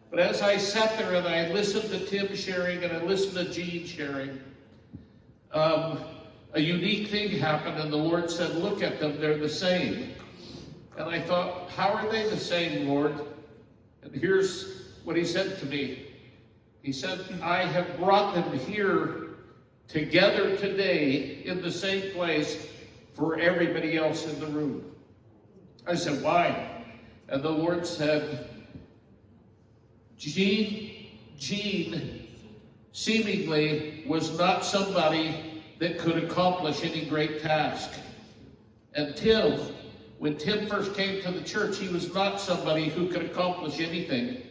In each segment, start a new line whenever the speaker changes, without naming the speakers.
But as I sat there and I listened to Tim sharing and I listened to Gene sharing, a unique thing happened, and the Lord said, look at them, they're the same. And I thought, how are they the same, Lord? And here's what he said to me. He said, I have brought them here together today in the same place for everybody else in the room. I said, why? And the Lord said, Gene seemingly was not somebody that could accomplish any great task. And Tim, when Tim first came to the church, he was not somebody who could accomplish anything.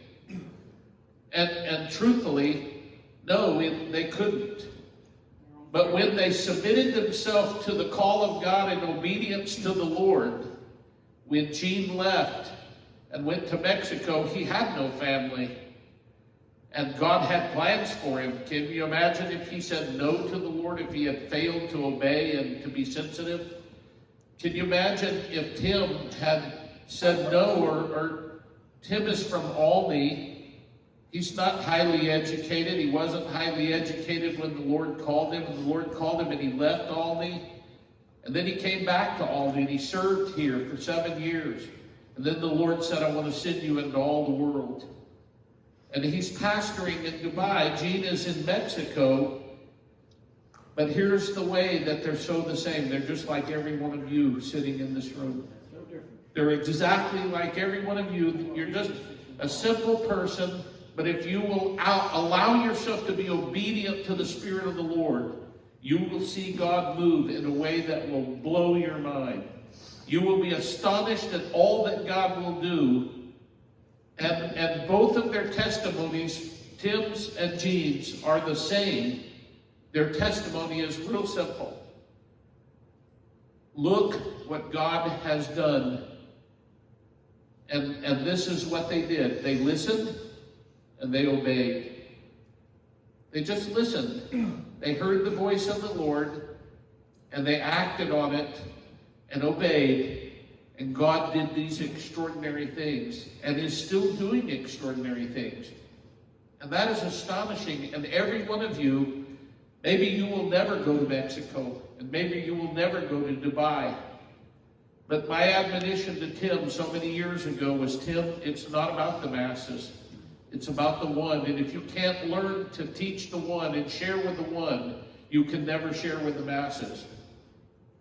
And truthfully, no, they couldn't. But when they submitted themselves to the call of God in obedience to the Lord, when Gene left and went to Mexico, he had no family. And God had plans for him. Can you imagine if he said no to the Lord, if he had failed to obey and to be sensitive? Can you imagine if Tim had said no, or Tim is from Albany. He's not highly educated. He wasn't highly educated when the Lord called him. And the Lord called him and he left Albany. And then he came back to Albany and he served here for 7 years. And then the Lord said, I want to send you into all the world. And he's pastoring in Dubai. Gene is in Mexico. But here's the way that they're so the same. They're just like every one of you sitting in this room. They're exactly like every one of you. You're just a simple person. But if you will allow yourself to be obedient to the Spirit of the Lord, you will see God move in a way that will blow your mind. You will be astonished at all that God will do. And both of their testimonies, Tim's and Gene's, are the same. Their testimony is real simple. Look what God has done. And this is what they did. They listened and they obeyed. They just listened. They heard the voice of the Lord and they acted on it and obeyed. And God did these extraordinary things and is still doing extraordinary things. And that is astonishing. And every one of you, maybe you will never go to Mexico, and maybe you will never go to Dubai. But my admonition to Tim so many years ago was, Tim, it's not about the masses. It's about the one. And if you can't learn to teach the one and share with the one, you can never share with the masses.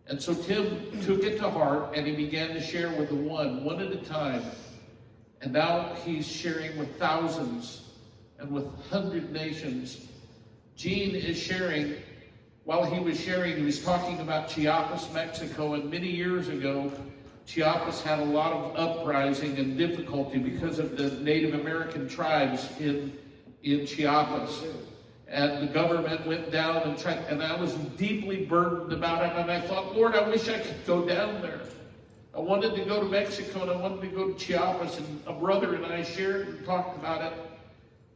And so Tim took it to heart and he began to share with the one at a time. And now he's sharing with thousands and with 100 nations. Gene is sharing. While he was sharing, he was talking about Chiapas, Mexico. And many years ago, Chiapas had a lot of uprising and difficulty because of the Native American tribes in Chiapas. And the government went down and tried, and I was deeply burdened about it. And I thought, Lord, I wish I could go down there. I wanted to go to Mexico and I wanted to go to Chiapas. And a brother and I shared and talked about it.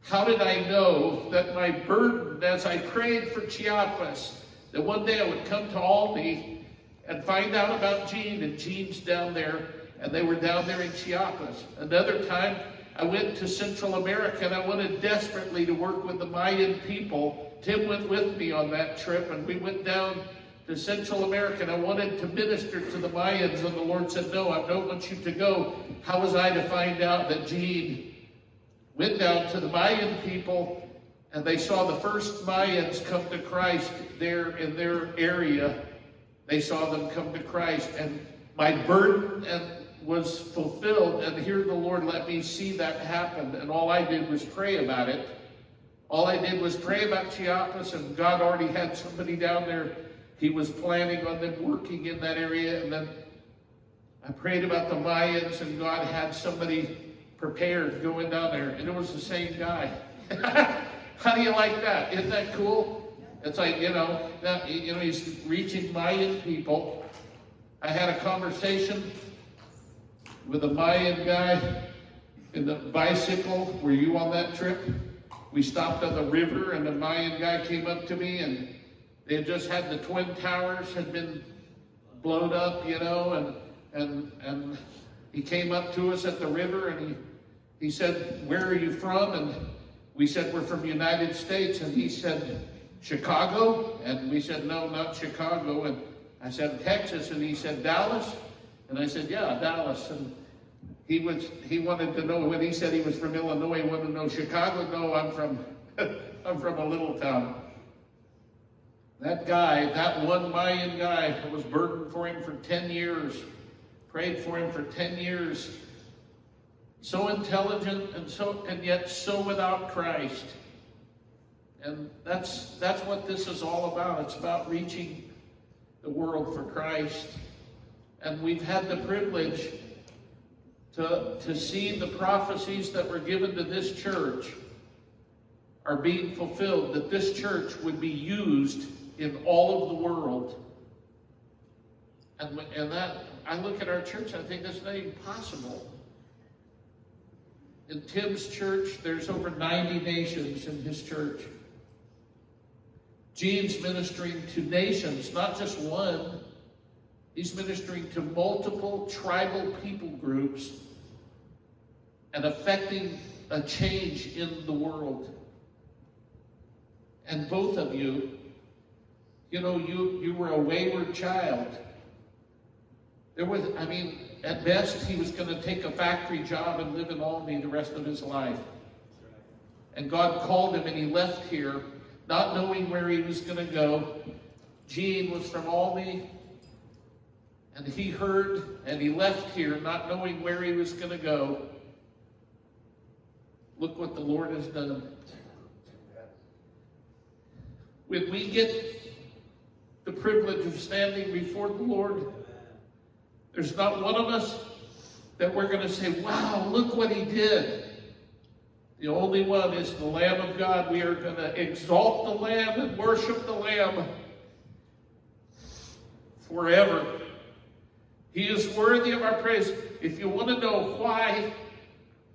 How did I know that my burden, as I prayed for Chiapas, that one day I would come to Albany and find out about Gene, and Gene's down there, and they were down there in Chiapas. Another time, I went to Central America, and I wanted desperately to work with the Mayan people. Tim went with me on that trip, and we went down to Central America, and I wanted to minister to the Mayans, and the Lord said, no, I don't want you to go. How was I to find out that Gene went down to the Mayan people, and they saw the first Mayans come to Christ there in their area. They saw them come to Christ, and my burden was fulfilled, and here the Lord let me see that happen, and all I did was pray about it. All I did was pray about Chiapas, and God already had somebody down there. He was planning on them working in that area, and then I prayed about the Mayans, and God had somebody prepared going down there, and it was the same guy. How do you like that? Isn't that cool? It's like, he's reaching Mayan people. I had a conversation with a Mayan guy in the bicycle. Were you on that trip? We stopped on the river, and the Mayan guy came up to me, and they had just had the Twin Towers had been blown up, and he came up to us at the river, and he said, where are you from? And we said, we're from the United States. And he said, Chicago? And we said, no, not Chicago. And I said, Texas. And he said, Dallas? And I said, yeah, Dallas. And he wanted to know, when he said he was from Illinois, he wanted to know Chicago. No, I'm from a little town. That guy, that one Mayan guy, I was burdened for him for 10 years, prayed for him for 10 years. So intelligent and yet so without Christ. And that's what this is all about. It's about reaching the world for Christ. And we've had the privilege to see the prophecies that were given to this church are being fulfilled, that this church would be used in all of the world. And that, I look at our church, I think that's not even possible. In Tim's church, there's over 90 nations in his church. Gene's ministering to nations, not just one. He's ministering to multiple tribal people groups and affecting a change in the world. And both of you, you were a wayward child. At best, he was going to take a factory job and live in Albany the rest of his life. And God called him and he left here, not knowing where he was going to go. Gene was from Albany, and he heard, and he left here, not knowing where he was going to go. Look what the Lord has done. When we get the privilege of standing before the Lord, there's not one of us that we're going to say, wow, look what he did. The only one is the Lamb of God. We are going to exalt the Lamb and worship the Lamb forever. He is worthy of our praise. If you want to know why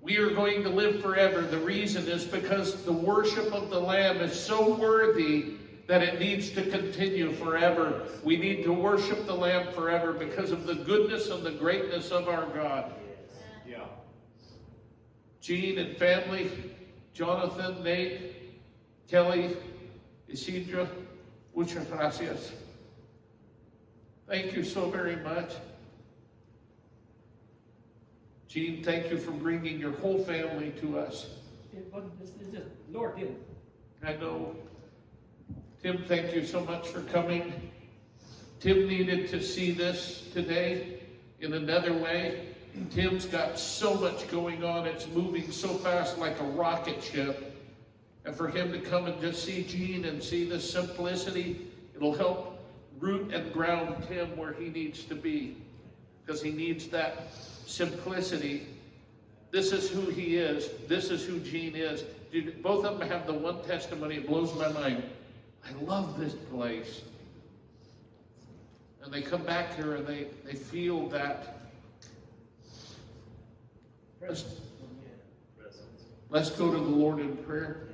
we are going to live forever, the reason is because the worship of the Lamb is so worthy that it needs to continue forever. We need to worship the Lamb forever because of the goodness and the greatness of our God. Yeah. Gene and family, Jonathan, Nate, Kelly, Isidra, muchas gracias. Thank you so very much. Gene, thank you for bringing your whole family to us.
Lord did.
I know. Tim, thank you so much for coming. Tim needed to see this today in another way. Tim's got so much going on. It's moving so fast like a rocket ship. And for him to come and just see Gene and see the simplicity, it'll help root and ground Tim where he needs to be. Because he needs that simplicity. This is who he is. This is who Gene is. Both of them have the one testimony. It blows my mind. I love this place. And they come back here and they feel that. Let's go to the Lord in prayer.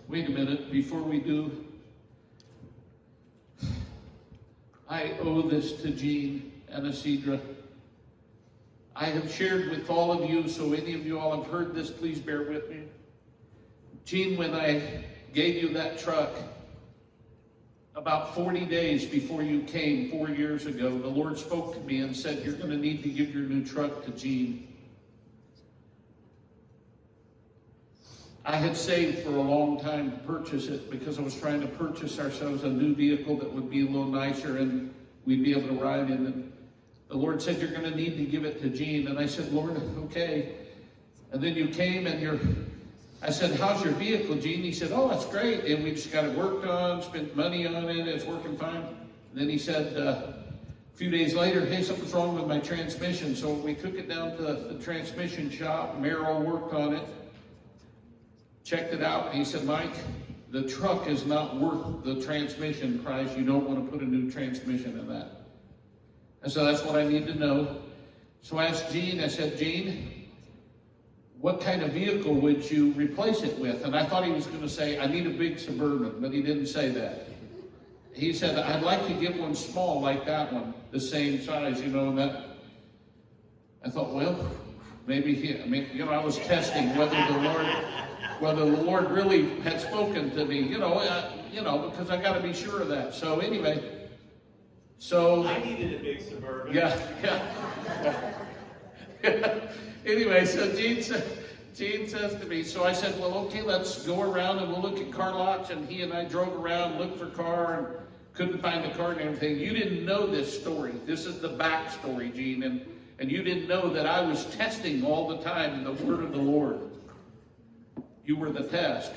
Wait a minute, before we do, I owe this to Gene and Isidra. I have shared with all of you, so any of you all have heard this, please bear with me. Gene, when I gave you that truck, about 40 days before you came 4 years ago, the Lord spoke to me and said, you're going to need to give your new truck to Gene. I had saved for a long time to purchase it because I was trying to purchase ourselves a new vehicle that would be a little nicer and we'd be able to ride in it. The Lord said, you're going to need to give it to Gene. And I said, Lord, okay. And then you came and I said, how's your vehicle, Gene? He said, oh, that's great. And we just got it worked on, spent money on it. It's working fine. And then he said, a few days later, hey, something's wrong with my transmission. So we took it down to the transmission shop. Merrill worked on it, checked it out. And he said, Mike, the truck is not worth the transmission price. You don't want to put a new transmission in that. And so that's what I need to know. So I asked Gene, I said, Gene, what kind of vehicle would you replace it with? And I thought he was going to say, I need a big Suburban, but he didn't say that. He said, I'd like to get one small like that one, the same size, and that. I thought, well, I was testing whether the Lord really had spoken to me, because I got to be sure of that. So anyway,
I needed a big Suburban.
Yeah. Anyway, so Gene says to me, so I said, well, okay, let's go around and we'll look at car lots. And he and I drove around, looked for car, and couldn't find the car and everything. You didn't know this story. This is the backstory, Gene. And you didn't know that I was testing all the time the word of the Lord. You were the test.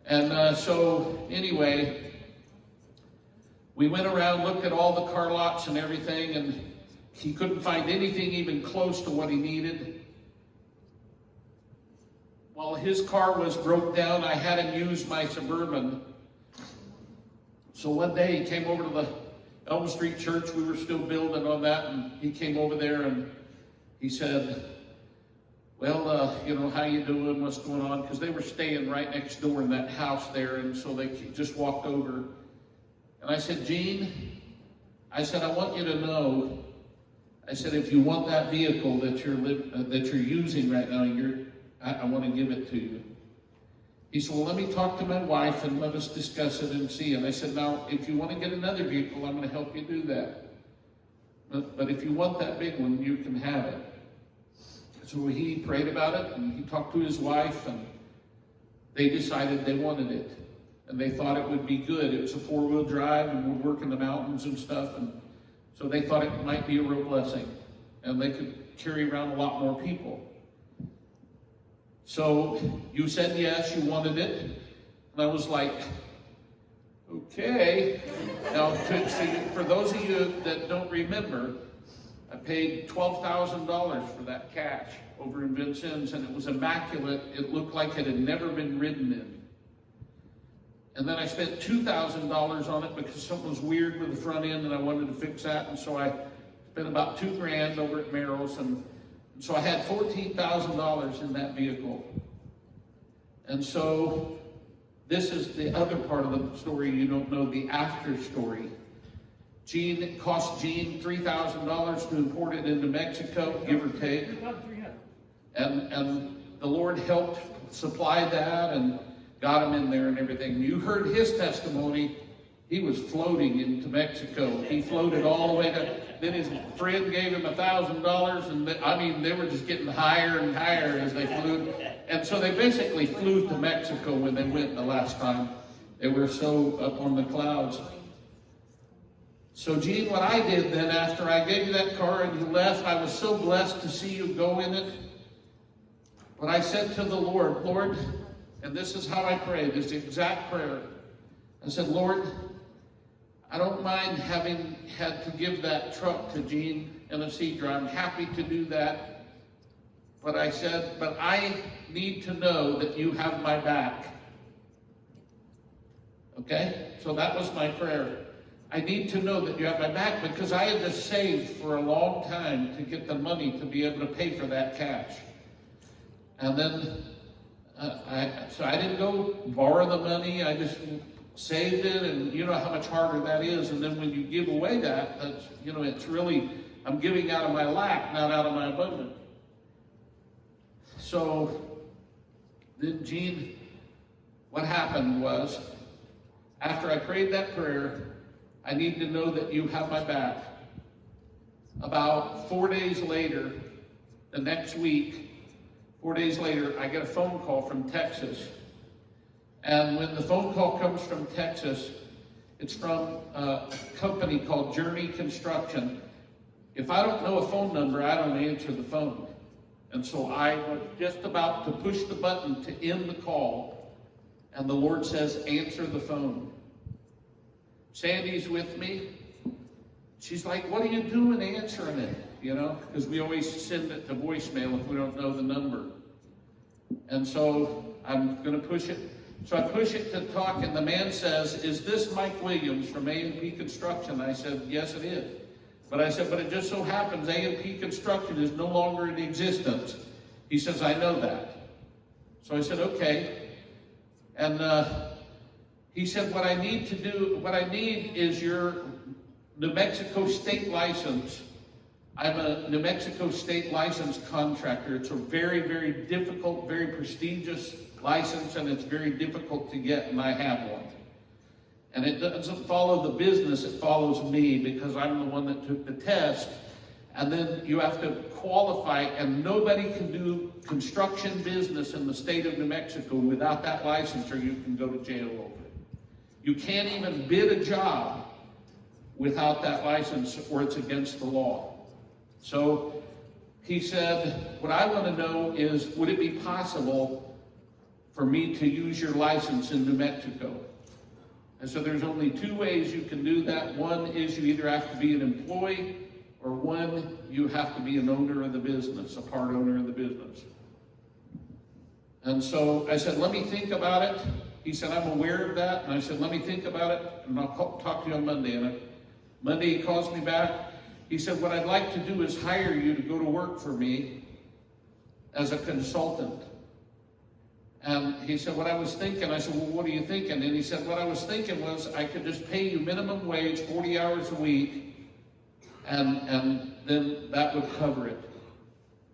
And so anyway, we went around, looked at all the car lots and everything, and he couldn't find anything even close to what he needed. While his car was broke down, I had him use my Suburban. So one day he came over to the Elm Street Church. We were still building on that, and he came over there and he said, well, how you doing? What's going on? Because they were staying right next door in that house there, and so they just walked over. And I said, Gene, I said, I want you to know, I said, if you want that vehicle that you're using right now, I want to give it to you. He said, well, let me talk to my wife and let us discuss it and see. And I said, now, if you want to get another vehicle, I'm going to help you do that. But if you want that big one, you can have it. So he prayed about it, and he talked to his wife, and they decided they wanted it. And they thought it would be good. It was a 4-wheel drive, and we'd work in the mountains and stuff. And so they thought it might be a real blessing. And they could carry around a lot more people. So you said yes, you wanted it. And I was like, okay. Now, for those of you that don't remember, I paid $12,000 for that cash over in Vincennes, and it was immaculate. It looked like it had never been ridden in. And then I spent $2,000 on it because something was weird with the front end, and I wanted to fix that. And so I spent about $2,000 over at Merrill's, and so I had $14,000 in that vehicle. And so this is the other part of the story you don't know, the after story. It cost Gene $3,000 to import it into Mexico, give or take. And the Lord helped supply that and got him in there and everything. You heard his testimony. He was floating into Mexico. He floated all the way to. Then his friend gave him $1,000, and they were just getting higher and higher as they flew. And so they basically flew to Mexico when they went the last time. They were so up on the clouds. So, Gene, what I did then after I gave you that car and you left, I was so blessed to see you go in it. But I said to the Lord, and this is how I prayed, this exact prayer. I said, Lord, I don't mind having had to give that truck to Gene and a Cedra. I'm happy to do that. But I said, but I need to know that you have my back. Okay? So that was my prayer. I need to know that you have my back because I had to save for a long time to get the money to be able to pay for that cash. And then, so I didn't go borrow the money. I just saved it, and you know how much harder that is. And then when you give away that's, it's really, I'm giving out of my lack, not out of my abundance. So then, Gene, what happened was, after I prayed that prayer, I need to know that you have my back. About 4 days later, the next week, 4 days later, I get a phone call from Texas. And when the phone call comes from Texas, it's from a company called Journey Construction. If I don't know a phone number, I don't answer the phone. And so I was just about to push the button to end the call, and the Lord says, answer the phone. Sandy's with me. She's like, what are you doing answering it? Because we always send it to voicemail if we don't know the number. And so I'm going to push it. So I push it to talk, and the man says, is this Mike Williams from A&P Construction? I said, yes, it is. But I said, but it just so happens A&P Construction is no longer in existence. He says, I know that. So I said, okay. And he said, what I need is your New Mexico state license I'm a New Mexico state licensed contractor. It's a very, very difficult, very prestigious license, and it's very difficult to get, and I have one. And it doesn't follow the business, it follows me, because I'm the one that took the test. And then you have to qualify, and nobody can do construction business in the state of New Mexico without that license, or you can go to jail over it. You can't even bid a job without that license, or it's against the law. So he said, what I want to know is, would it be possible for me to use your license in New Mexico? And so there's only two ways you can do that. One is you either have to be an employee, or one, you have to be an owner of the business, a part owner of the business. And so I said, let me think about it. He said, I'm aware of that. And I said, let me think about it, and I'll talk to you on Monday. And Monday he calls me back. He said, what I'd like to do is hire you to go to work for me as a consultant. And he said, what I was thinking, I said, well, what are you thinking? And he said, what I was thinking was I could just pay you minimum wage, 40 hours a week, and then that would cover it.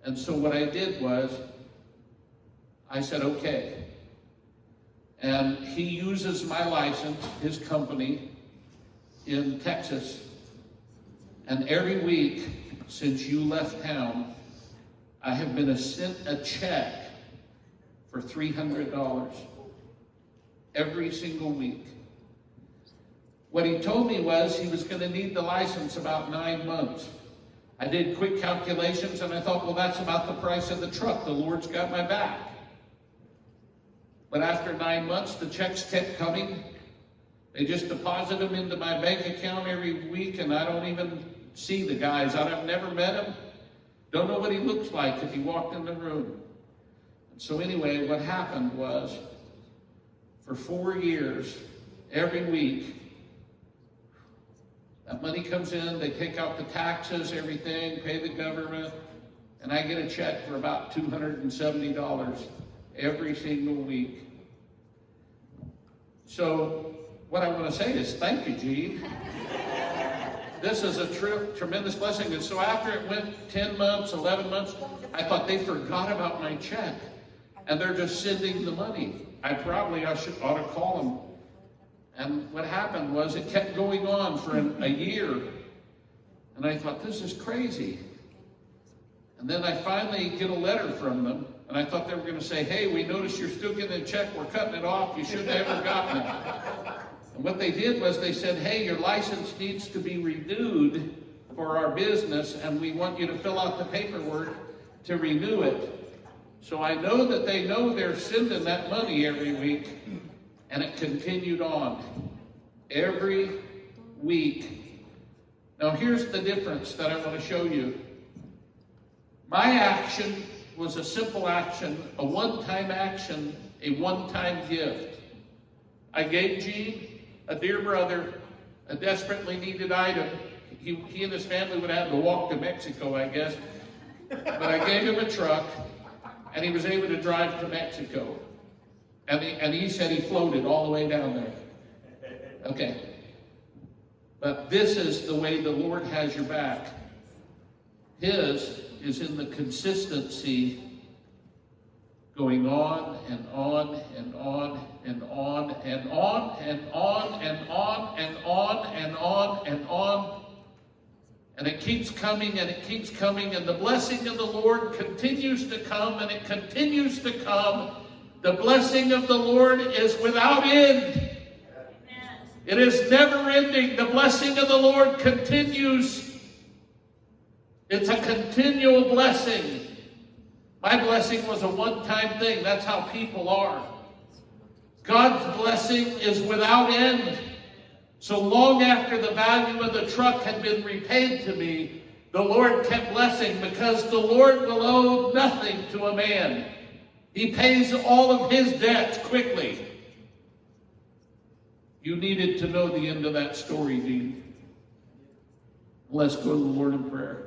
And so what I did was, I said, okay. And he uses my license, his company, in Texas. And every week since you left town, I have been sent a check for $300 every single week. What he told me was he was going to need the license about 9 months. I did quick calculations and I thought, well, that's about the price of the truck. The Lord's got my back. But after 9 months, the checks kept coming. They just deposit them into my bank account every week, and I don't even see the guys. I've never met him. Don't know what he looks like if he walked in the room. So anyway, what happened was, for 4 years, every week, that money comes in, they take out the taxes, everything, pay the government, and I get a check for about $270 every single week. So what I want to say is, thank you, Gene. This is a tremendous blessing. And so after it went 10 months, 11 months, I thought they forgot about my check. And they're just sending the money. I ought to call them. And what happened was it kept going on for a year. And I thought, this is crazy. And then I finally get a letter from them. And I thought they were going to say, hey, we noticed you're still getting a check. We're cutting it off. You shouldn't have ever gotten it. And what they did was they said, hey, your license needs to be renewed for our business, and we want you to fill out the paperwork to renew it. So I know that they know they're sending that money every week, and it continued on every week. Now here's the difference that I want to show you. My action was a simple action, a one-time action, a one-time gift. I gave Gene, a dear brother, a desperately needed item. He and his family would have to walk to Mexico, I guess. But I gave him a truck, and he was able to drive to Mexico. And he said he floated all the way down there. Okay. But this is the way the Lord has your back. His is in the consistency going on and on and on and on and on and on and on and on and on and on. And it keeps coming and it keeps coming, and the blessing of the Lord continues to come, and it continues to come. The blessing of the Lord is without end. Amen. It is never ending. The blessing of the Lord continues. It's a continual blessing. My blessing was a one-time thing. That's how people are. God's blessing is without end. So long after the value of the truck had been repaid to me, the Lord kept blessing, because the Lord will owe nothing to a man. He pays all of his debts quickly. You needed to know the end of that story, Dean. Let's go to the Lord in prayer.